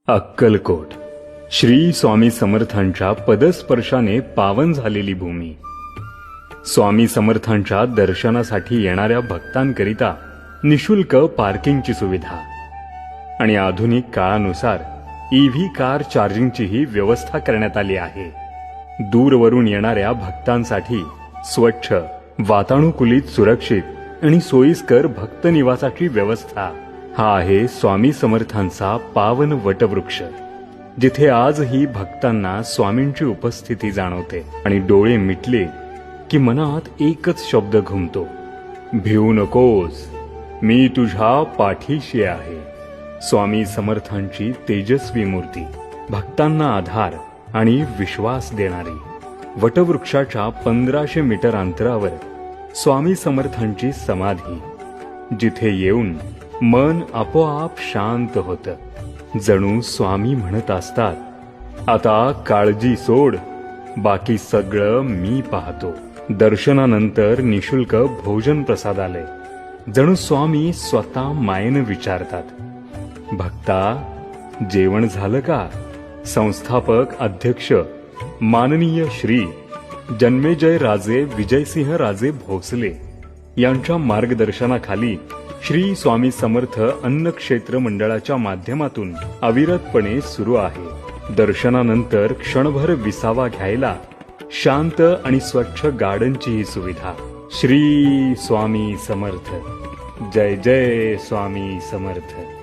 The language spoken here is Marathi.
अक्कलकोट श्री स्वामी समर्थांच्या पदस्पर्शाने पावन झालेली भूमी. स्वामी समर्थांच्या दर्शनासाठी येणाऱ्या भक्तांकरिता निशुल्क पार्किंगची सुविधा आणि आधुनिक काळानुसार ईव्ही कार चार्जिंगचीही व्यवस्था करण्यात आली आहे. दूरवरून येणाऱ्या भक्तांसाठी स्वच्छ, वातानुकूलित, सुरक्षित आणि सोयीस्कर भक्त निवासाची व्यवस्था हा आहे स्वामी समर्थांचा पावन वटवृक्ष, जिथे आजही भक्तांना स्वामींची उपस्थिती जाणवते आणि डोळे मिटले की मनात एकच शब्द घुमतो, भिवू नकोस, मी तुझ्या पाठीशी आहे. स्वामी समर्थांची तेजस्वी मूर्ती, भक्तांना आधार आणि विश्वास देणारी. वटवृक्षाच्या 1500 मीटर अंतरावर स्वामी समर्थांची समाधी, जिथे येऊन मन आपोआप शांत होतं. जणू स्वामी म्हणत असतात, आता काळजी सोड, बाकी सगळं मी पाहतो. दर्शनानंतर निशुल्क भोजन प्रसादालय, जणू स्वामी स्वतः मायेनं विचारतात, भक्ता जेवण झालं का? संस्थापक अध्यक्ष माननीय श्री जन्मेजय राजे विजयसिंह राजे भोसले यांच्या मार्गदर्शनाखाली श्री स्वामी समर्थ अन्न क्षेत्र मंडळाच्या माध्यमातून अविरतपणे सुरू आहे. दर्शनानंतर क्षणभर विसावा घ्यायला शांत आणि स्वच्छ गार्डनची ही सुविधा. श्री स्वामी समर्थ. जय जय स्वामी समर्थ.